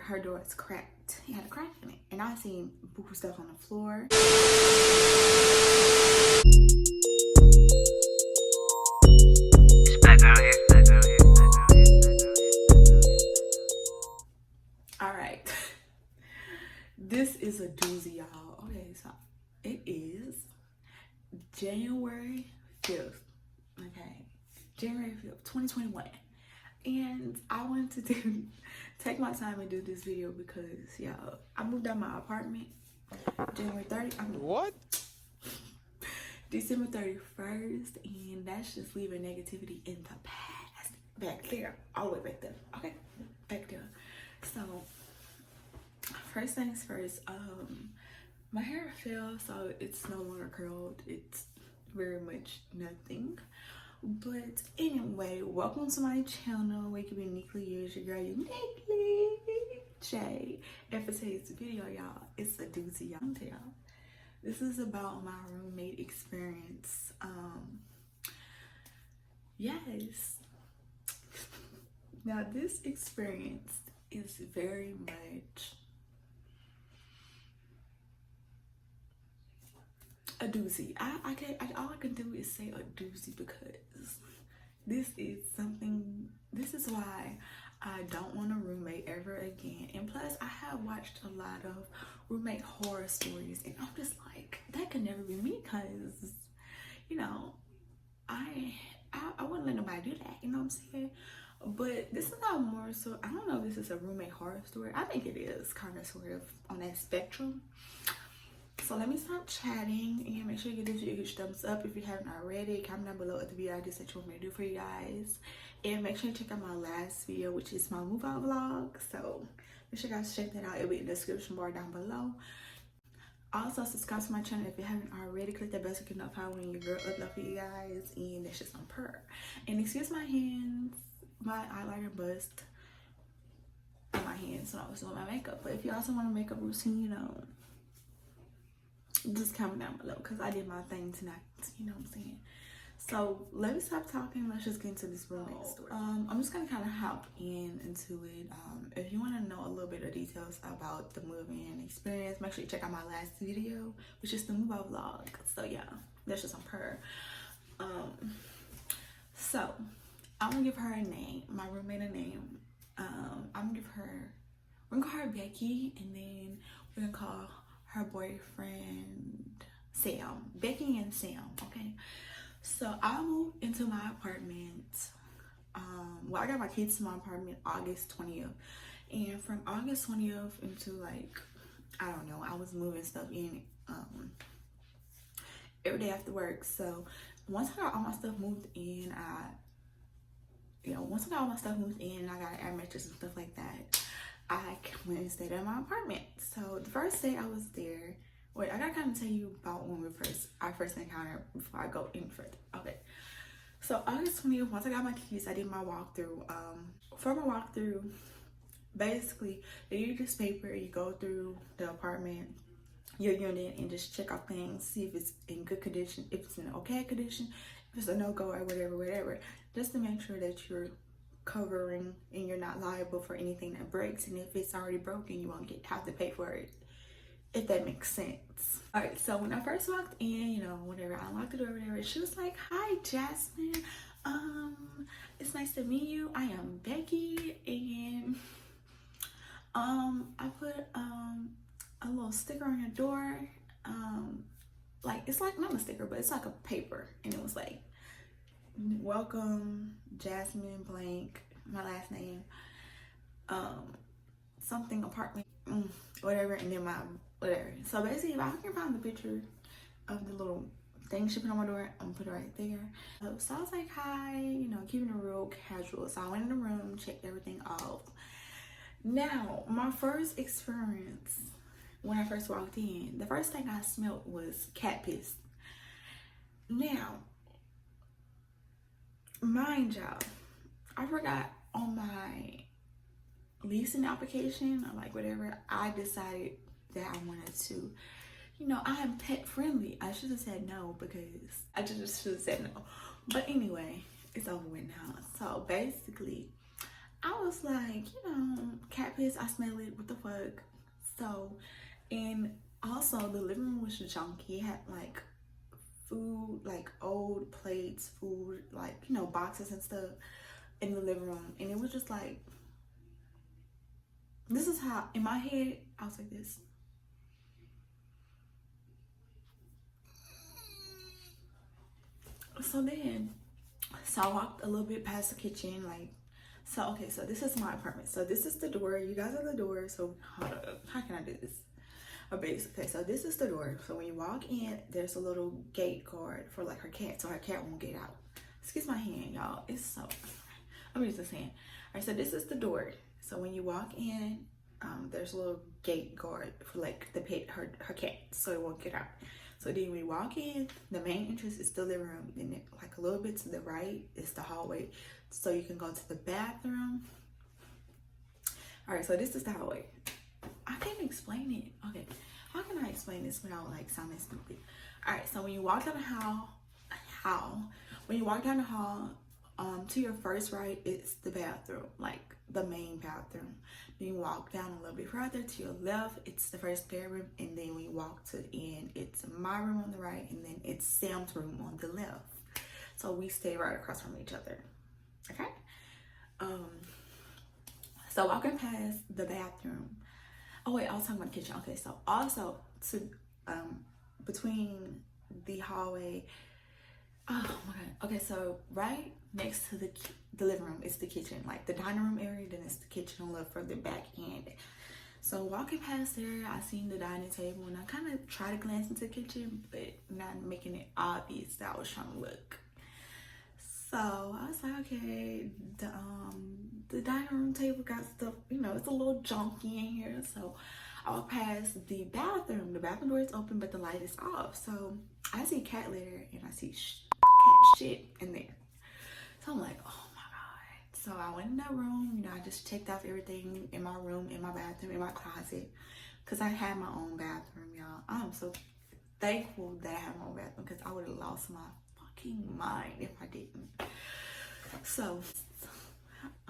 her door is cracked. It had a crack in it. And I seen boo stuff on the floor. Alright. This is a doozy, y'all. Okay, so it is January 5th. Okay. January 5th, 2021. And I wanted to take my time and do this video because, y'all, I moved out my apartment January 30th. What? December 31st, and that's just leaving negativity in the past. Back there, all the way back there. Okay, back there. So, first things first, my hair fell, so it's no longer curled. It's very much nothing. But anyway, welcome to my channel where you can be uniquely you, your girl Uniquely J. And for today's video, y'all, it's a doozy, y'all. Tell y'all, this is about my roommate experience. Yes. Now this experience is very much a doozy. All I can do is say a doozy because this is why I don't want a roommate ever again. And plus, I have watched a lot of roommate horror stories, and I'm just like, that could never be me because, you know, I wouldn't let nobody do that, you know what I'm saying? But this is not more so, I don't know if this is a roommate horror story. I think it is kind of sort of on that spectrum. So let me stop chatting and make sure you give this video a huge thumbs up if you haven't already. Comment down below other video ideas that you want me to do for you guys. And make sure you check out my last video, which is my move out vlog. So make sure you guys check that out. It'll be in the description bar down below. Also, subscribe to my channel if you haven't already. Click that bell so you can notify when your girl upload for you guys. And that's just on per. And excuse my hands, my eyeliner bust on my hands when I was doing my makeup. But if you also want a makeup routine, you know, just comment down below because I did my thing tonight, you know what I'm saying? So let me stop talking. Let's just get into this roommate story. I'm just gonna kind of hop into it. If you want to know a little bit of details about the move-in experience, make sure you check out my last video, which is the move out vlog. So yeah, that's just on her. So I'm gonna give her a name, my roommate a name. We're gonna call her Becky, and then we're gonna call her boyfriend Sam. Becky and Sam, okay? So I moved into my apartment. Well, I got my kids to my apartment August 20th. And from August 20th into, like, I don't know, I was moving stuff in every day after work. So once I got all my stuff moved in, I got an air mattress and stuff like that, I went and stayed in my apartment. So the first day I was there, wait, I gotta kind of tell you about when our first encounter before I go any further. Okay, so August 20th, once I got my keys, I did my walkthrough. For my walkthrough, basically, you use this paper, you go through the apartment, your unit, and just check out things, see if it's in good condition, if it's in okay condition, if it's a no-go or whatever, just to make sure that you're covering and you're not liable for anything that breaks. And if it's already broken, you won't have to pay for it, if that makes sense. All right, so when I first walked in, you know, whenever I unlocked the door, whatever, she was like, "Hi, Jasmine. It's nice to meet you. I am Becky, and I put a little sticker on your door. Like, it's like not a sticker, but it's like a paper, and it was like, welcome, Jasmine blank, my last name, something apartment, whatever, and then my whatever." So basically, if I can find the picture of the little thing she put on my door, I'm gonna put it right there. So I was like, "Hi," you know, keeping it real casual. So I went in the room, checked everything off. Now, my first experience when I first walked in, the first thing I smelled was cat piss. Now, mind y'all, I forgot on my leasing application, or like whatever, I decided that I wanted to, you know, I am pet friendly. I should have said no because I just should have said no. But anyway, it's over with now. So basically, I was like, cat piss, I smell it, what the fuck? So, and also the living room was junky. It had like food, like old plates, food, like, boxes and stuff in the living room. And it was just like, this is how, in my head, I was like this. So I walked a little bit past the kitchen, like, so this is my apartment. So this is the door. You guys are the door. So hold up, how can I do this? Okay, so this is the door. So when you walk in, there's a little gate guard for like her cat, so her cat won't get out. Excuse my hand, y'all. It's so, I'm using this hand. All right, so this is the door. So when you walk in, there's a little gate guard for like the pet, her cat, so it won't get out. So then when you walk in, the main entrance is the living room, and then like a little bit to the right is the hallway, so you can go to the bathroom. All right, so this is the hallway. I can't explain it. Okay, how can I explain this without like sounding stupid? All right, so when you walk down the hall, to your first right, it's the bathroom, like the main bathroom. Then you walk down a little bit further to your left, it's the first bedroom, and then when you walk to the end, it's my room on the right, and then it's Sam's room on the left. So we stay right across from each other. Okay. So walking past the bathroom. Oh wait, I was talking about the kitchen. Okay, so also to between the hallway. Oh my god. Okay, so right next to the living room is the kitchen, like the dining room area. Then it's the kitchen a little further back end. So walking past there, I seen the dining table, and I kind of tried to glance into the kitchen, but not making it obvious that I was trying to look. So I was like, okay, the dining room table got stuff, it's a little junky in here. So I walk past the bathroom. The bathroom door is open, but the light is off. So I see cat litter, and I see cat shit in there. So I'm like, oh my god. So I went in that room, I just checked off everything in my room, in my bathroom, in my closet, because I had my own bathroom, y'all. I'm so thankful that I have my own bathroom, because I would have lost my mind if I didn't. So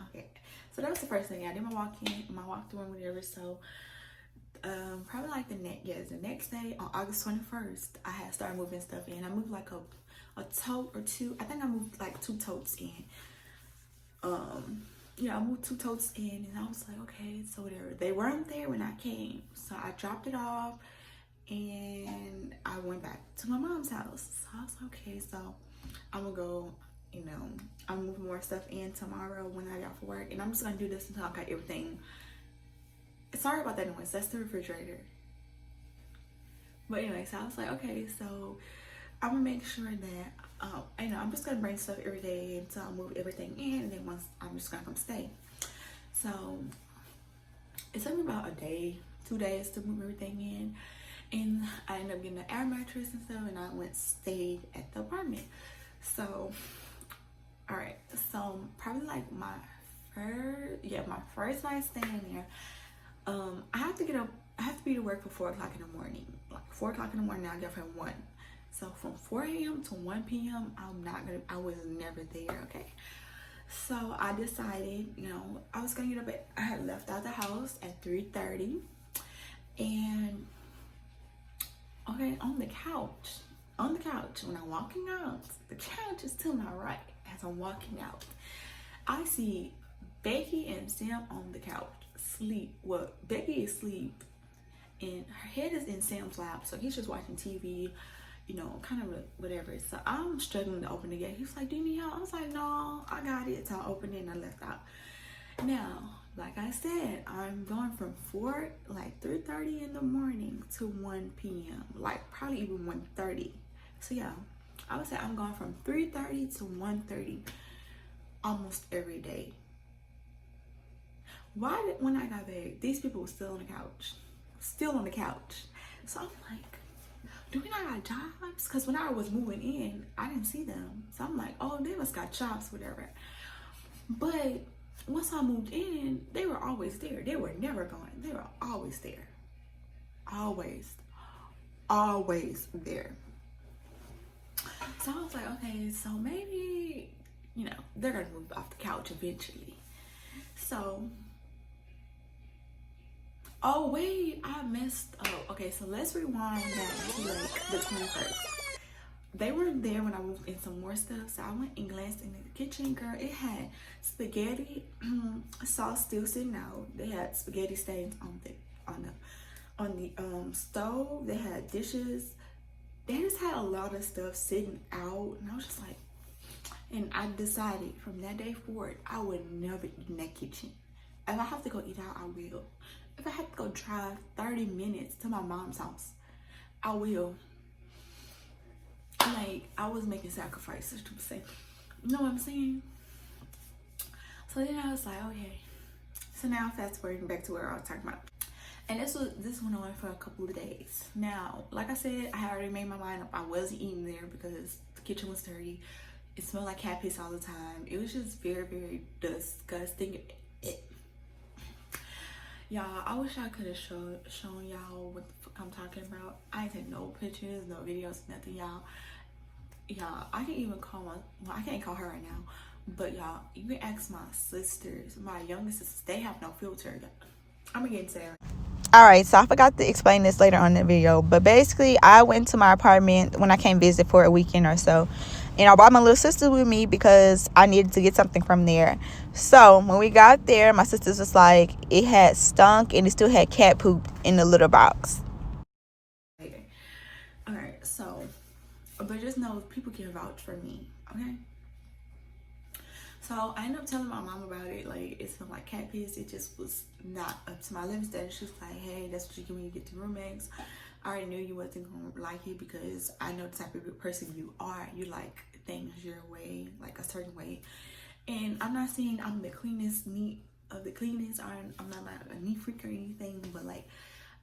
okay, so that was the first thing I did. My walk through and whatever. So probably like the next day on August 21st, I had started moving stuff in. I moved like a tote or two. I think I moved like 2 totes in. I moved 2 totes in, and I was like, okay, so whatever. They weren't there when I came, so I dropped it off, and I went back to my mom's house. So I was like, okay, so I'm gonna go, I'm moving more stuff in tomorrow when I get off work, and I'm just gonna do this until I got everything. Sorry about that noise, that's the refrigerator. But anyway, so I was like, okay, so I'm gonna make sure that, I'm just gonna bring stuff every day until I move everything in, and then once I'm just gonna come stay. So it took me about a day, 2 days to move everything in. And I ended up getting an air mattress and stuff, and I stayed at the apartment. So, all right. So probably like my first night staying there. I have to get up. I have to be to work for 4 o'clock in the morning. Like 4 o'clock in the morning, I get up at 1. So from 4 a.m. to 1 p.m., I was never there. Okay. So I decided, I was gonna get up I had left out the house at 3:30, and okay, on the couch, when I'm walking out, the couch is to my right. As I'm walking out, I see Becky and Sam on the couch, sleep. Well, Becky is asleep, and her head is in Sam's lap, so he's just watching TV, kind of whatever. So I'm struggling to open the gate. He's like, do you need help? I was like, no, I got it. So I opened it and I left out. Now, like I said, I'm going from 3:30 in the morning to 1 p.m. Like probably even 1:30. So yeah, I would say I'm going from 3:30 to 1:30 almost every day. When I got back, these people were still on the couch. So I'm like, do we not got jobs? Because when I was moving in, I didn't see them. So I'm like, oh, they must got jobs, whatever. But once I moved in, they were always there. They were never gone. They were always there. Always there. So I was like, okay, so maybe, they're gonna move off the couch eventually. So, oh wait, I messed up. Okay, so let's rewind back to like the 21st. They weren't there when I moved in some more stuff, so I went and glanced in the kitchen. Girl, it had spaghetti sauce still sitting out. They had spaghetti stains on the stove. They had dishes. They just had a lot of stuff sitting out, and I was just like, and I decided from that day forward, I would never eat in that kitchen. If I have to go eat out, I will. If I have to go drive 30 minutes to my mom's house, I will. Like, I was making sacrifices to say, you know what I'm saying? So then I was like, okay. So now fast forwarding back to where I was talking about. And this went on for a couple of days. Now, like I said, I had already made my mind up. I wasn't eating there because the kitchen was dirty. It smelled like cat piss all the time. It was just very, very disgusting. Y'all, I wish I could have shown y'all what the fuck I'm talking about. I ain't take no pictures, no videos, nothing, y'all. Y'all, I can't even call I can't call her right now. But y'all, you can ask my sisters, my youngest sisters, they have no filter. I'm gonna get into that. Alright, so I forgot to explain this later on in the video, but basically I went to my apartment when I came visit for a weekend or so, and I brought my little sister with me because I needed to get something from there. So when we got there, my sister's was like, it had stunk and it still had cat poop in the litter box. Alright, so, but just know people can vouch for me, okay? So I ended up telling my mom about it. Like, it smelled like cat piss. It just was not up to my living standards. She was like, hey, that's what you get when you get the roommates. I already knew you wasn't going to like it because I know the type of person you are. You like things your way, like a certain way. And I'm not saying I'm the cleanest, neat of the cleanest. I'm not like a neat freak or anything. But, like,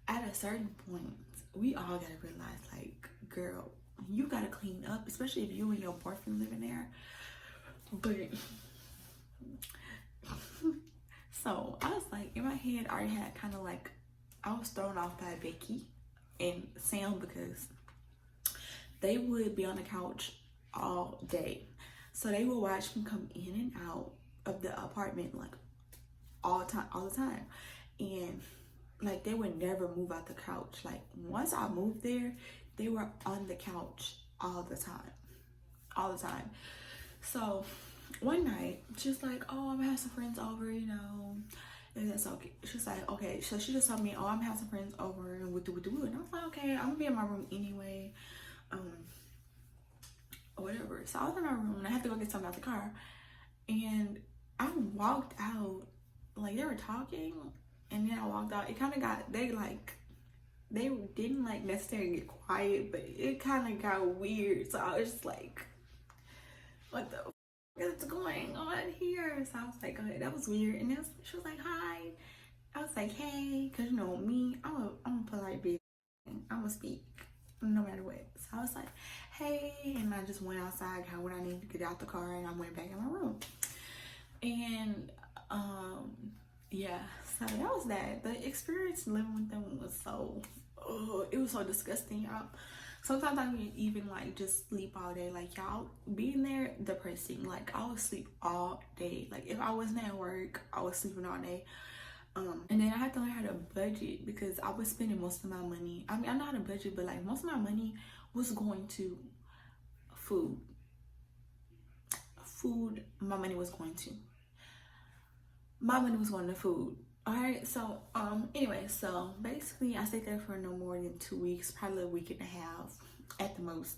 at a certain point, we all got to realize, like, girl, you got to clean up, especially if you and your boyfriend living there. But... so I was like, in my head, I already had kind of like, I was thrown off by Becky and Sam because they would be on the couch all day. So they would watch me come in and out of the apartment like all the time. And like, they would never move out the couch. Like, once I moved there, they were on the couch all the time. So one night, she's like, oh, I'm gonna have some friends over, you know, and that's okay. She's like, okay. So she just told me, oh, I'm gonna have some friends over and with the. And I was like, okay, I'm gonna be in my room anyway, or whatever. So I was in my room and I had to go get something out the car, and I walked out, like, they were talking, and then I walked out. It kind of got, they didn't like necessarily get quiet, but it kind of got weird. So I was just like, what the what's going on here? So I was like, okay, that was weird. And then she was like, hi. I was like, hey, because you know me, I'm a polite bitch. I'm gonna speak no matter what. So I was like, hey, and I just went outside, got what I needed to get out the car, and I went back in my room. And yeah, so that was that. The experience living with them was it was so disgusting, y'all. Sometimes I would even like just sleep all day. Like, y'all, being there, depressing. Like, I would sleep all day. Like, if I wasn't at work, I was sleeping all day. And then I had to learn how to budget because I was spending most of my money. I mean, I know how to budget, but like, most of my money was going to food. My money was going to food. All right, so anyway, so basically I stayed there for no more than 2 weeks, probably a week and a half at the most.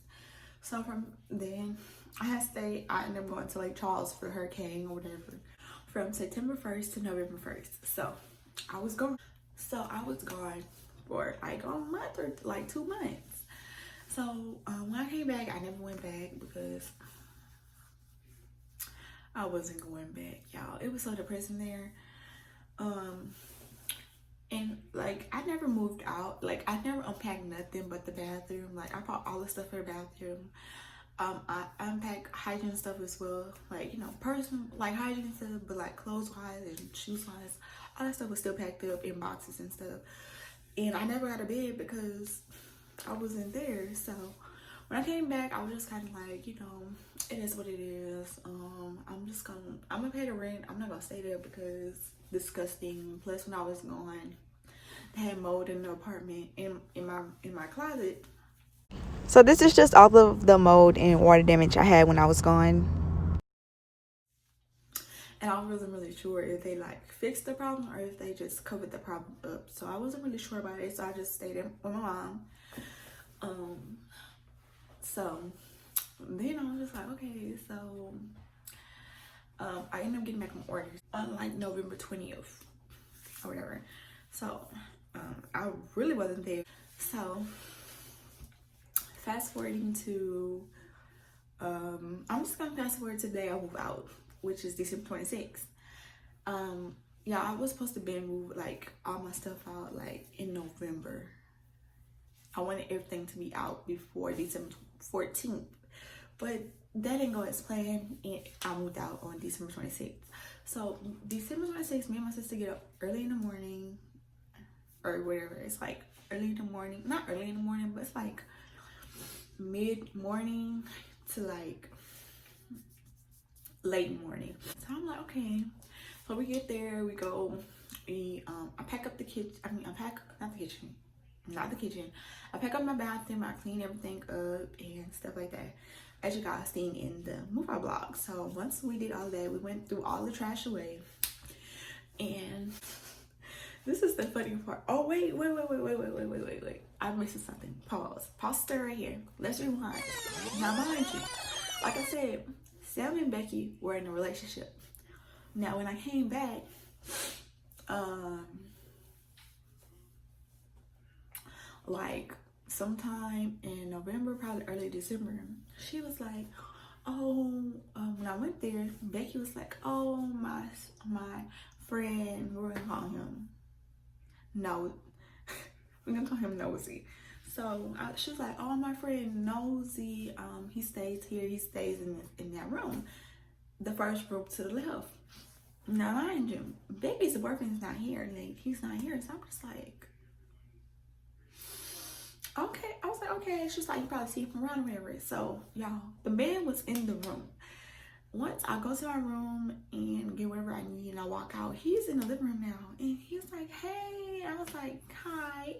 So from then I ended up going to Lake Charles for the hurricane or whatever, from September 1st to November 1st. So I was gone for like a month or like 2 months. So when I came back, I never went back because I wasn't going back, y'all. It was so depressing there. And like, I never moved out. Like, I never unpacked nothing but the bathroom. Like, I bought all the stuff for the bathroom. I unpacked hygiene stuff as well. Like, you know, personal, like, hygiene stuff, but like clothes wise and shoes wise, all that stuff was still packed up in boxes and stuff. And I never got a bed because I wasn't there. So when I came back, I was just kind of like, you know, it is what it is. I'm gonna pay the rent. I'm not gonna stay there because disgusting. Plus, when I was gone, they had mold in the apartment in my closet. So this is just all of the mold and water damage I had when I was gone. And I wasn't really sure if they like fixed the problem or if they just covered the problem up. So I wasn't really sure about it. So I just stayed in with my mom. So then I was just like, okay, so I ended up getting back on orders on like November 20th or whatever. So I really wasn't there. So fast forwarding to I'm just gonna fast forward to the day I move out, which is December 26th. Yeah, I was supposed to be move like all my stuff out like in November. I wanted everything to be out before December 14th, but that didn't go as planned, and I moved out on December 26th. So December 26th, me and my sister get up early in the morning, or whatever. It's like early in the morning, not early in the morning, but it's like mid-morning to like late morning. So I'm like, okay. So we get there, we go, I pack up the kitchen. Not the kitchen. I pack up my bathroom, I clean everything up and stuff like that, as you guys seen in the move out vlog. So once we did all that, we went through all the trash away. And this is the funny part. Oh, wait. I'm missing something. Pause the right here. Let's rewind. Now, mind you, like I said, Sam and Becky were in a relationship. Now, when I came back, like sometime in November, probably early December, she was like, oh, when I went there, Becky was like, oh, my friend, we're gonna call him we're gonna call him Nosy. So she was like, oh, my friend Nosy, he stays here, he stays in that room, the first room to the left. Now, mind you, Becky's boyfriend's not here, like he's not here. So I'm just like, okay. I was like, okay. She was like, you probably see him from around or whatever. So y'all, the man was in the room. Once I go to my room and get whatever I need and I walk out, he's in the living room now. And he's like, hey. I was like, hi.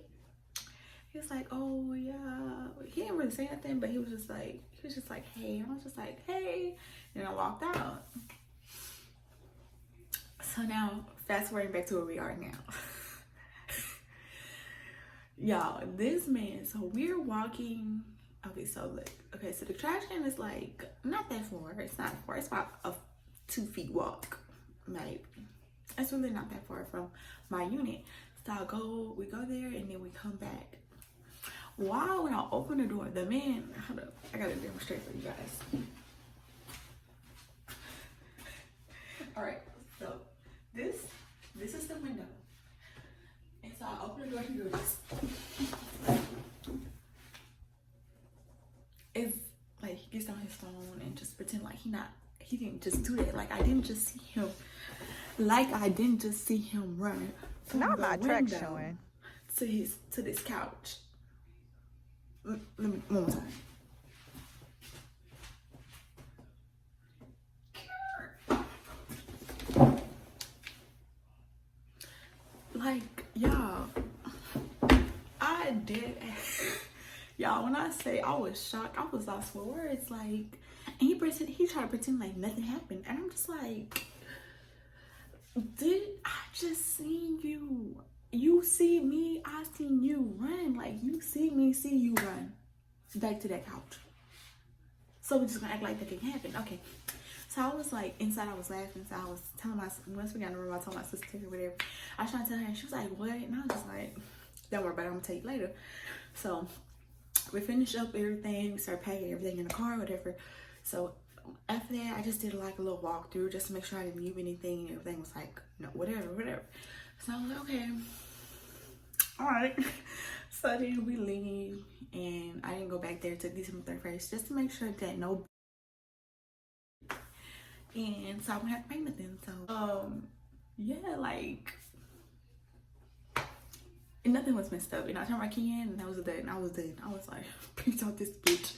He was like, oh yeah. He didn't really say nothing, but he was just like, hey. I was just like, hey. And I walked out. So now, fast forwarding back to where we are now. Y'all, this man, so we're walking. Okay, so look. Okay, so the trash can is like not that far. It's not far. It's about a 2 feet walk, maybe. It's really not that far from my unit. So we go there and then we come back. Wow, when I open the door, the man, hold up, I gotta demonstrate for you guys. All right, so this is the window. And so I open the door, he goes this. It's like he gets on his phone and just pretend like he didn't just do that. Like I didn't just see him run from Not the my track window showing. to this couch. Let me one more time. Like, y'all, I did. Y'all, when I say I was shocked, I was lost for words. Like, and he tried to pretend like nothing happened, and I'm just like, did I just see you? You see me, I seen you run. Like, you see me, see you run back to that couch. So we're just gonna act like that didn't happen. Okay. So I was like, inside I was laughing. So I was telling once we got in the room, I told my sister or whatever. I was trying to tell her, and she was like, what? And I was just like, don't worry about it, I'm gonna tell you later. So we finished up everything. We started packing everything in the car, whatever. So after that, I just did like a little walkthrough just to make sure I didn't leave anything. And everything was like, no, whatever. So I was like, okay, all right. So then we leave, and I didn't go back there till December 31st just to make sure that no. And so I wouldn't have to pay nothing. So yeah, like, and nothing was messed up. And I turned my key in, and that was done. I was like, peace out this bitch.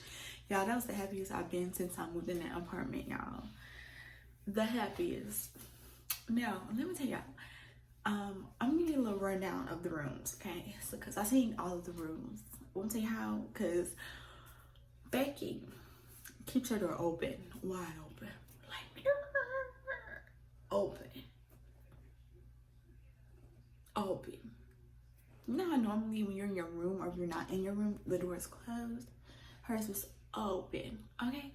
Y'all, that was the happiest I've been since I moved in that apartment, y'all. The happiest. Now, let me tell y'all. I'm gonna give you a little rundown of the rooms, okay? So, cause I've seen all of the rooms. I won't tell you how, cause Becky keeps her door open, wide open, like open. You know how normally when you're in your room or if you're not in your room, the door is closed. Hers was open, okay?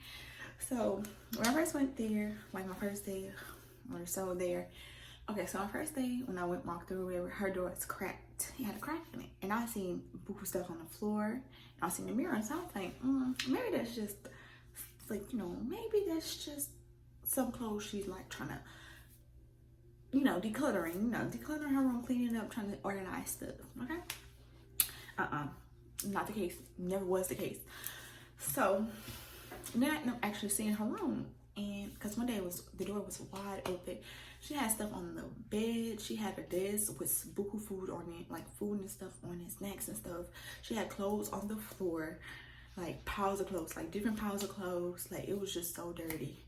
So when I first went there, like my first day or so there, okay, so my first day when I walked through wherever, her door is cracked. It had a crack in it. And I seen boo stuff on the floor. And I seen the mirror. And so I was like, maybe that's just, like, you know, maybe that's just some clothes she's like trying to, you know, decluttering her room, cleaning up, trying to organize stuff, okay? Not the case. Never was the case. So now I'm actually seeing her room. And because one day the door was wide open. She had stuff on the bed. She had a desk with buku food on it, like food and stuff on it, snacks and stuff. She had clothes on the floor, like piles of clothes, like different piles of clothes. Like it was just so dirty.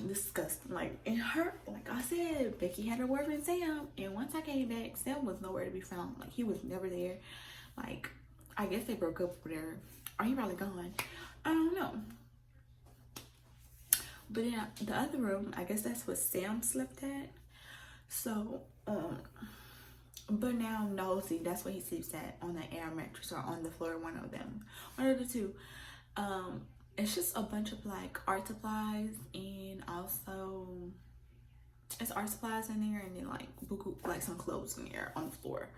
Disgusting. Like, and her, like I said, Becky had her boyfriend Sam, and once I came back, Sam was nowhere to be found. Like he was never there. Like I guess they broke up with her, or he probably gone. I don't know. But in the other room, I guess that's what Sam slept at. So, but now Nosy, that's what he sleeps at, on the air mattress or on the floor, one of them. One of the two. It's just a bunch of like art supplies, and also it's art supplies in there, and then like buku, like some clothes in there on the floor.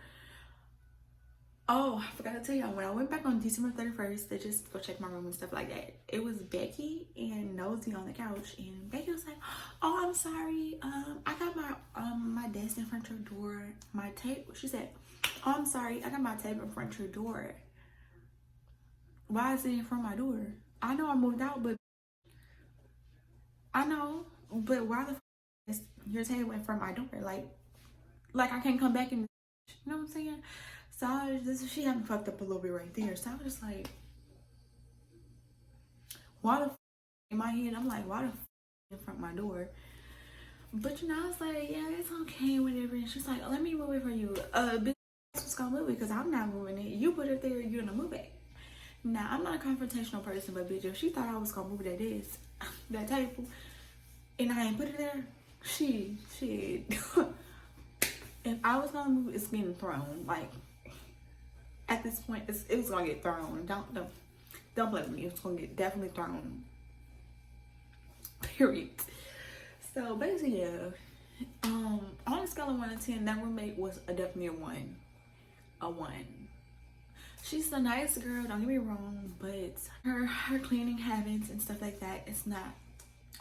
Oh, I forgot to tell y'all, when I went back on December 31st to just go check my room and stuff like that, it was Becky and Nosy on the couch, and Becky was like, oh, I'm sorry, I got my desk in front of your door, my tape. She said, oh, I'm sorry, I got my tape in front of your door. Why is it in front of my door? I know I moved out, but why the f is your table in front of my door? Like I can't come back in, you know what I'm saying? So she had me fucked up a little bit right there. So I was just like, why the f in my head? I'm like, why the f in front of my door? But you know, I was like, yeah, it's okay, whatever. And she's like, let me move it for you. Bitch was gonna move it because I'm not moving it. You put it there, you're gonna move it. Now, I'm not a confrontational person, but bitch, if she thought I was gonna move that desk, that table, and I ain't put it there, shit. If I was gonna move, it's getting thrown. Like, at this point, it was gonna get thrown. Don't blame me. It's gonna get definitely thrown. Period. So basically, yeah. On a scale of 1 to 10, that roommate was definitely a 1. A 1. She's a nice girl, don't get me wrong, but her cleaning habits and stuff like that, it's not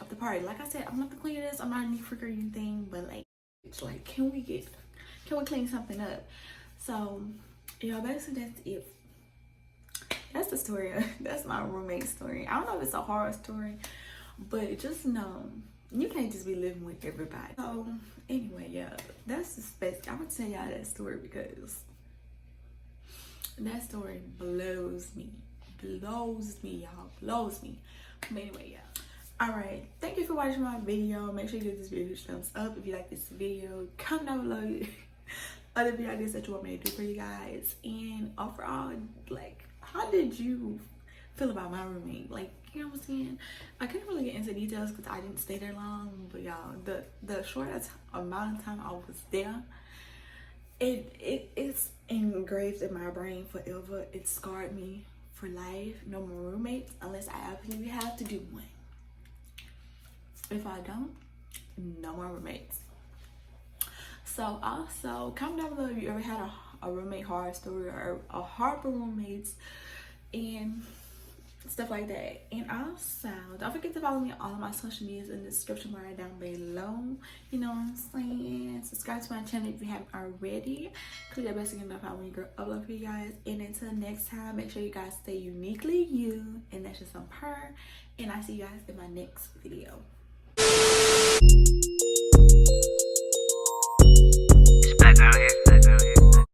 up to party. Like I said, I'm not the cleanest, I'm not a neat freak or anything, but like, it's like, can we clean something up? So, yeah, basically that's it. That's the story. That's my roommate's story. I don't know if it's a horror story, but just know, you can't just be living with everybody. So, anyway, yeah, that's just basic. I'm gonna tell y'all that story because that story blows me, y'all, blows me. But anyway, yeah. Alright, thank you for watching my video. Make sure you give this video a huge thumbs up if you like this video. Comment down below other video ideas that you want me to do for you guys. And overall, like, how did you feel about my roommate? Like, you know what I'm saying? I couldn't really get into details because I didn't stay there long. But y'all, the short amount of time I was there, it's engraved in my brain forever. It scarred me for life. No more roommates unless I absolutely have to do one. If I don't, no more roommates. So also comment down below if you ever had a roommate horror story or a horrible roommates and stuff like that. And also don't forget to follow me on all of my social medias in the description bar down below. You know what I'm saying? Subscribe to my channel if you haven't already. Click that bell to get notified when you upload for you guys. And until next time, make sure you guys stay uniquely you, and that's just on her. And I see you guys in my next video.